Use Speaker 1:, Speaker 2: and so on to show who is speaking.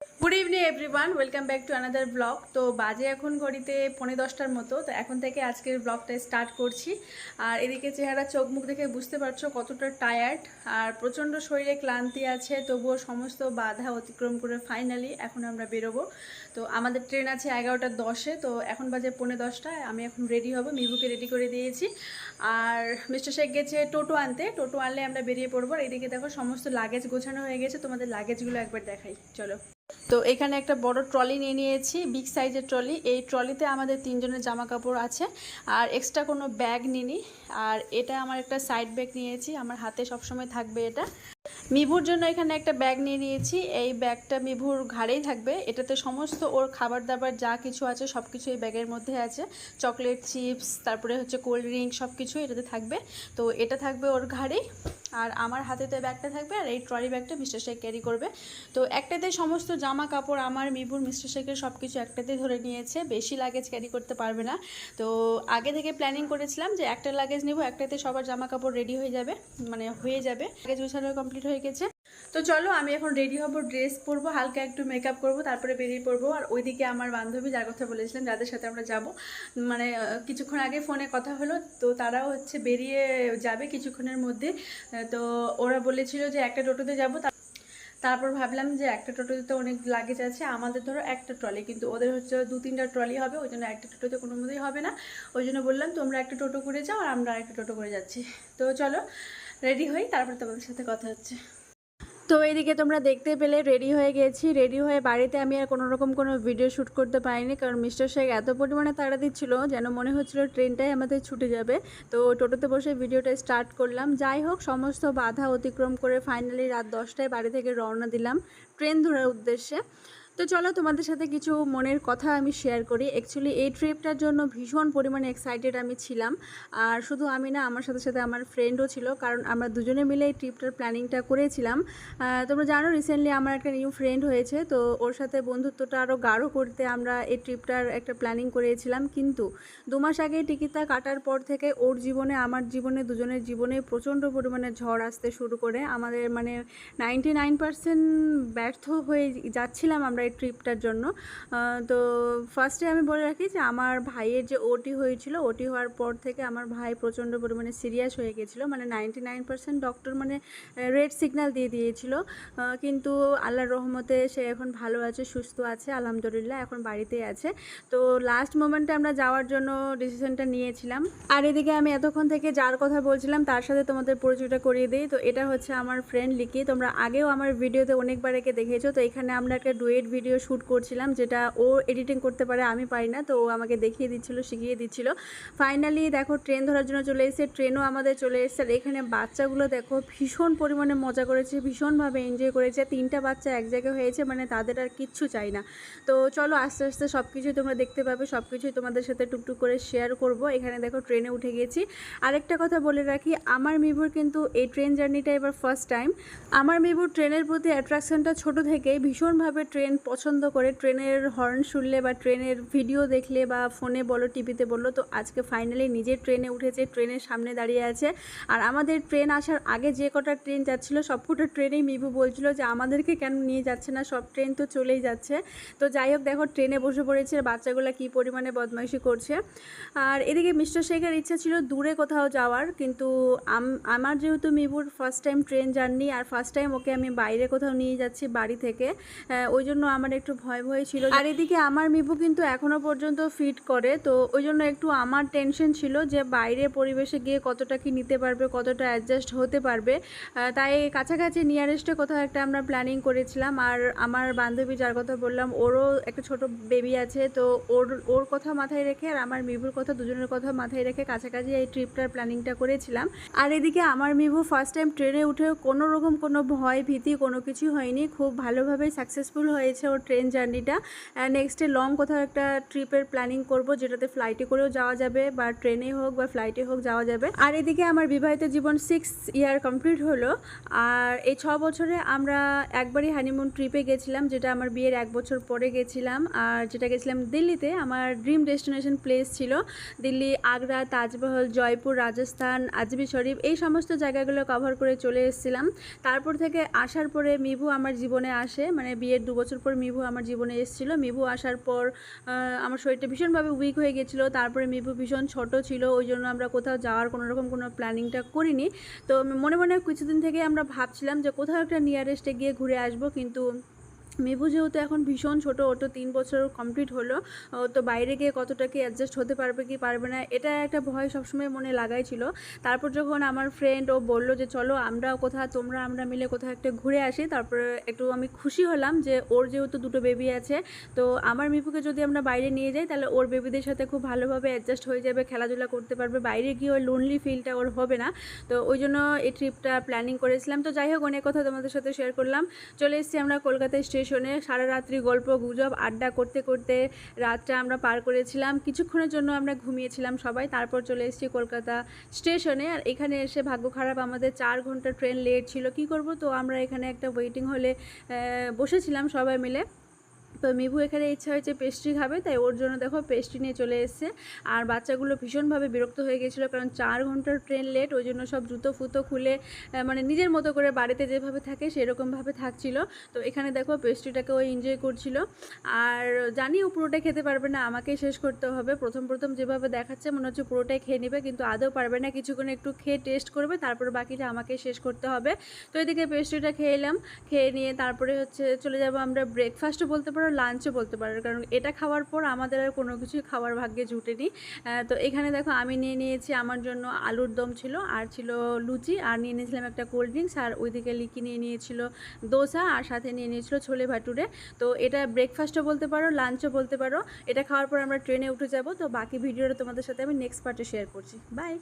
Speaker 1: Good evening everyone, welcome back to another blog. তো বাজে এখন ঘড়িতে 10:30টার মতো। তো এখন থেকে আজকের ব্লগটা স্টার্ট করছি। আর এদিকে চেহারা চোখ মুখ দেখে বুঝতে পারছো কতটা টায়ার্ড আর প্রচণ্ড শরীরে ক্লান্তি আছে, তবুও সমস্ত বাধা অতিক্রম করে ফাইনালি এখন আমরা বেরোবো। তো আমাদের ট্রেন আছে 11:10-এ। তো এখন বাজে 10:30টায়। আমি এখন রেডি হব, মিবুকে রেডি করে দিয়েছি। আর মিস্টার শেখ গেছে টোটো আনতে, টোটো আনলে আমরা বেরিয়ে পড়বো। আর এদিকে দেখো সমস্ত লাগেজ গোছানো হয়ে গেছে, তোমাদের লাগেজগুলো একবার দেখাই চলো। তো এখানে একটা বড় ট্রলি নিয়ে নিয়েছি, বিগ সাইজের ট্রলি। এই ট্রলিতে আমাদের 3জনের জামা কাপড় আছে, আর এক্সট্রা কোনো ব্যাগ নিইনি। আর এটা আমার একটা সাইড ব্যাগ নিয়েছি, আমার হাতে সবসময় থাকবে এটা। মিভুর জন্য এখানে একটা ব্যাগ নিয়ে নিয়েছি, এই ব্যাগটা মিভুর ঘাড়েই থাকবে। এটাতে সমস্ত ওর খাবার দাবার যা কিছু আছে সব কিছু এই ব্যাগের মধ্যে আছে। চকলেট, চিপস, তারপরে হচ্ছে কোল্ড ড্রিঙ্ক, সব কিছু এটাতে থাকবে। তো এটা থাকবে ওর ঘাড়েই, আর আমার হাতে তো ব্যাগটা থাকবে। আর এই ট্রলি ব্যাগটা মিস্টার শেখ ক্যারি করবে। তো একটাতে সমস্ত জামা কাপড় আমার, মিভুর, মিস্টার শেখের সব কিছু একটাতে ধরে নিয়েছে, বেশি লাগেজ ক্যারি করতে পারবে না। তো আগে থেকে প্ল্যানিং করেছিলাম যে একটা লাগেজ নেব, একটাতে সবার জামা কাপড় রেডি হয়ে যাবে, মানে হয়ে যাবে। লাগেজ গোছানো কমপ্লিট হয়ে গেছে। তো চলো আমি এখন রেডি হব, ড্রেস পরবো, হালকা একটু মেকআপ করবো, তারপরে বেরিয়ে পড়বো। আর ওইদিকে আমার বান্ধবী, যার কথা বলেছিলাম, যাদের সাথে আমরা যাব, মানে কিছুক্ষণ আগে ফোনে কথা হলো, তো তারাও হচ্ছে বেরিয়ে যাবে কিছুক্ষণের মধ্যে। তো ওরা বলেছিল যে একটা টোটোতে যাবো। তারপর ভাবলাম যে একটা টোটোতে তো অনেক লাগেজ আছে, আমাদের ধরো একটা ট্রলি, কিন্তু ওদের হচ্ছে 2-3টা ট্রলি হবে, ওই জন্য একটা টোটোতে কোনো মতেই হবে না। ওই জন্য বললাম তোমরা একটা টোটো করে যাও আর আমরা একটা টোটো করে যাচ্ছি। তো চলো রেডি হই, তারপর তোমাদের সাথে কথা হচ্ছে। তো এইদিকে তোমরা দেখতে পেলে রেডি হয়ে গেছি। রেডি হয়ে বাড়িতে আমি আর কোনোরকম কোনো ভিডিও শ্যুট করতে পারিনি, কারণ মিস্টার শেখ এত পরিমাণে তাড়া দিচ্ছিল যেন মনে হচ্ছিল ট্রেনটাই আমাদের ছুটে যাবে। তো টোটোতে বসে ভিডিওটা স্টার্ট করলাম। যাই হোক, সমস্ত বাধা অতিক্রম করে ফাইনালি রাত 10টায় বাড়ি থেকে রওনা দিলাম ট্রেন ধরার উদ্দেশ্যে। তো চলো তোমাদের সাথে কিছু মনের কথা আমি শেয়ার করি। অ্যাকচুয়ালি এই ট্রিপটার জন্য ভীষণ পরিমাণে এক্সাইটেড আমি ছিলাম। আর শুধু আমি না, আমার সাথে সাথে আমার ফ্রেন্ডও ছিল, কারণ আমরা দুজনে মিলে এই ট্রিপটার প্ল্যানিংটা করেছিলাম। তোমরা জানো রিসেন্টলি আমার একটা নিউ ফ্রেন্ড হয়েছে, তো ওর সাথে বন্ধুত্বটা আরও গাঢ় করতে আমরা এই ট্রিপটার একটা প্ল্যানিং করেছিলাম। কিন্তু 2 মাস আগে টিকিটটা কাটার পর থেকে ওর জীবনে, আমার জীবনে, দুজনের জীবনে প্রচণ্ড পরিমাণে ঝড় আসতে শুরু করে। আমাদের মানে 99% ব্যর্থ হয়ে যাচ্ছিলাম আমরা এই ট্রিপটার জন্য। তো ফার্স্টে আমি বলে রাখি যে আমার ভাইয়ের যে ওটি হয়েছিল, ওটি হওয়ার পর থেকে আমার ভাই প্রচণ্ড পরিমাণে সিরিয়াস হয়ে গেছিলো। মানে 99% ডক্টর মানে রেড সিগন্যাল দিয়ে দিয়েছিল। কিন্তু আল্লাহর রহমতে সে এখন ভালো আছে, সুস্থ আছে, আলহামদুলিল্লাহ, এখন বাড়িতেই আছে। তো লাস্ট মোমেন্টে আমরা যাওয়ার জন্য ডিসিশনটা নিয়েছিলাম। আর এদিকে আমি এতক্ষণ থেকে যার কথা বলছিলাম তার সাথে তোমাদের পরিচয়টা করিয়ে দিই। তো এটা হচ্ছে আমার ফ্রেন্ড লিকি। তোমরা আগেও আমার ভিডিওতে অনেকবার একে দেখেছো। তো এখানে আমরা একটা ডুয়েট ভিডিও শ্যুট করছিলাম, যেটা ও এডিটিং করতে পারে, আমি পারি না। তো ও আমাকে দেখিয়ে দিচ্ছিলো, শিখিয়ে দিচ্ছিলো। ফাইনালি দেখো ট্রেন ধরার জন্য চলে এসেছে, ট্রেনও আমাদের চলে এসেছে। আর এখানে বাচ্চাগুলো দেখো ভীষণ পরিমাণে মজা করেছে, ভীষণভাবে এনজয় করেছে। 3টা বাচ্চা এক জায়গায় হয়েছে, মানে তাদের আর কিচ্ছু চাই না। তো চলো আস্তে আস্তে সব কিছুই তোমরা দেখতে পাবে, সব কিছুই তোমাদের সাথে টুকটুক করে শেয়ার করব। এখানে দেখো ট্রেনে উঠে গেছি। আরেকটা কথা বলে রাখি, আমার মিবুর কিন্তু এই ট্রেন জার্নিটা এবার ফার্স্ট টাইম। আমার মিবুর ট্রেনের প্রতি অ্যাট্রাকশনটা ছোট থেকেই, ভীষণভাবে ট্রেন পছন্দ করে। ট্রেনের হর্ন শুনলে বা ট্রেনের ভিডিও দেখলে বা ফোনে বলো, টিভিতে বললো, তো আজকে ফাইনালি নিজের ট্রেনে উঠেছে, ট্রেনের সামনে দাঁড়িয়ে আছে। আর আমাদের ট্রেন আসার আগে যে কটা ট্রেন যাচ্ছিলো সবকটা ট্রেনেই মিবু বলছিল যে আমাদেরকে কেন নিয়ে যাচ্ছে না, সব ট্রেন তো চলেই যাচ্ছে। তো যাই হোক, দেখো ট্রেনে বসে পড়েছে, বাচ্চাগুলো কী পরিমাণে বদমাইশি করছে। আর এদিকে মিস্টার শেখের ইচ্ছা ছিল দূরে কোথাও যাওয়ার, কিন্তু আমার যেহেতু মিবুর ফার্স্ট টাইম ট্রেন জার্নি, আর ফার্স্ট টাইম ওকে আমি বাইরে কোথাও নিয়ে যাচ্ছি বাড়ি থেকে, ওই জন্য আমার একটু ভয় ভয় ছিল। আর এদিকে আমার মিবু কিন্তু এখনও পর্যন্ত ফিট করে, তো ওই জন্য একটু আমার টেনশন ছিল যে বাইরে পরিবেশে গিয়ে কতটা কি নিতে পারবে, কতটা অ্যাডজাস্ট হতে পারবে। তাই কাছাকাছি নিয়ারেস্টে কোথাও একটা আমরা প্ল্যানিং করেছিলাম। আর আমার বান্ধবী, যার কথা বললাম, ওরও একটা ছোট বেবি আছে, তো ওর কথা মাথায় রেখে আর আমার মিবুর কথা, দুজনের কথা মাথায় রেখে কাছাকাছি এই ট্রিপটার প্ল্যানিংটা করেছিলাম। আর এদিকে আমার মিবু ফার্স্ট টাইম ট্রেনে উঠেও কোনো রকম কোনো ভয় ভীতি কোনো কিছু হয়নি, খুব ভালোভাবেই সাকসেসফুল হয়েছে ওর ট্রেন জার্নিটা। নেক্সটে লং কোথাও একটা ট্রিপের প্ল্যানিং করব, যেটাতে ফ্লাইটে করেও যাওয়া যাবে, বা ট্রেনে হোক বা ফ্লাইটে হোক যাওয়া যাবে। আর এদিকে আমার বিবাহিত জীবন 6 ইয়ার কমপ্লিট হলো। আর এই 6 বছরে আমরা একবারই হানিমুন ট্রিপে গেছিলাম, যেটা আমার বিয়ের 1 বছর পরে গেছিলাম। আর যেটা গেছিলাম দিল্লিতে, আমার ড্রিম ডেস্টিনেশন প্লেস ছিল দিল্লি, আগ্রা, তাজমহল, জয়পুর, রাজস্থান, আজমির শরীফ, এই সমস্ত জায়গাগুলো কভার করে চলে এসেছিলাম। তারপর থেকে আসার পরে মিবু আমার জীবনে আসে, মানে বিয়ের 2 বছর পর মিভু আমার জীবনে এসেছিলো। মিভু আসার পর আমার শরীরটা ভীষণভাবে উইক হয়ে গেছিলো। তারপরে মিভু ভীষণ ছোট ছিল, ওই জন্য আমরা কোথাও যাওয়ার কোনো রকম কোনো প্ল্যানিংটা করিনি। তো মনে মনে কিছুদিন থেকে আমরা ভাবছিলাম যে কোথাও একটা নিয়ারেস্টে গিয়ে ঘুরে আসবো, কিন্তু মিভু যেহেতু এখন ভীষণ ছোটো, ও তো 3 বছর কমপ্লিট হলো, তো বাইরে গিয়ে কতটা কি অ্যাডজাস্ট হতে পারবে কি পারবে না, এটা একটা ভয় সবসময় মনে লাগাই ছিল। তারপর যখন আমার ফ্রেন্ড ও বললো যে চলো আমরা আমরা মিলে কোথাও একটা ঘুরে আসি, তারপরে একটু আমি খুশি হলাম যে ওর যেহেতু 2টো বেবি আছে, তো আমার মিভুকে যদি আমরা বাইরে নিয়ে যাই তাহলে ওর বেবিদের সাথে খুব ভালোভাবে অ্যাডজাস্ট হয়ে যাবে, খেলাধুলা করতে পারবে, বাইরে গিয়ে ওর লোনলি ফিলটা ওর হবে না। তো ওই জন্য এই ট্রিপটা প্ল্যানিং করেছিলাম। তো যাই হোক, অনেক কথা তোমাদের সাথে শেয়ার করলাম। চলে এসেছি আমরা কলকাতা স্টেশনে। সারা রাত্রি গল্প গুজব আড্ডা করতে করতে রাতটা আমরা পার করেছিলাম। কিছুক্ষণের জন্য আমরা ঘুমিয়েছিলাম সবাই, তারপর চলে এসেছি কলকাতা স্টেশনে। আর এখানে এসে ভাগ্য খারাপ, আমাদের 4 ঘন্টা ট্রেন লেট ছিল। কি করব, তো আমরা এখানে একটা ওয়েটিং হলে বসেছিলাম সবাই মিলে। তো মিভু এখানে ইচ্ছা হয়েছে পেস্ট্রি খাবে, তাই ওর জন্য দেখো পেস্ট্রি নিয়ে চলে এসছে। আর বাচ্চাগুলো ভীষণভাবে বিরক্ত হয়ে গেছিলো, কারণ 4 ঘন্টার ট্রেন লেট, ওই জন্য সব জুতো ফুতো খুলে মানে নিজের মতো করে বাড়িতে যেভাবে থাকে সেরকমভাবে থাকছিল। তো এখানে দেখো পেস্ট্রিটাকে ও এনজয় করছিল। আর জানি ও পুরোটাই খেতে পারবে না, আমাকেই শেষ করতে হবে। প্রথম যেভাবে দেখাচ্ছে মনে হচ্ছে পুরোটাই খেয়ে নেবে, কিন্তু আদৌ পারবে না। কিছুক্ষণ একটু খেয়ে টেস্ট করবে, তারপর বাকিটা আমাকেই শেষ করতে হবে। তো এদিকে পেস্ট্রিটা খেয়ে এলাম, খেয়ে নিয়ে তারপরে চলে যাব আমরা ব্রেকফাস্টও বলতে পারো, লাঞ্চও বলতে পারো, কারণ এটা খাওয়ার পর আমাদের আর কোনো কিছুই খাওয়ার ভাগ্যে জুটেনি। তো এখানে দেখো আমি নিয়ে নিয়েছি, আমার জন্য আলুর দম ছিল, আর ছিল লুচি, আর নিয়ে নিয়েছিলাম একটা কোল্ড ড্রিঙ্কস, আর ওইদিকে লিকি নিয়ে নিয়েছিল দোসা, আর সাথে নিয়ে নিয়েছিল ছোলে ভাটুরে। তো এটা ব্রেকফাস্টও বলতে পারো, লাঞ্চও বলতে পারো। এটা খাওয়ার পর আমরা ট্রেনে উঠে যাব। তো বাকি ভিডিওটা তোমাদের সাথে আমি নেক্সট পার্টে শেয়ার করছি। বাই।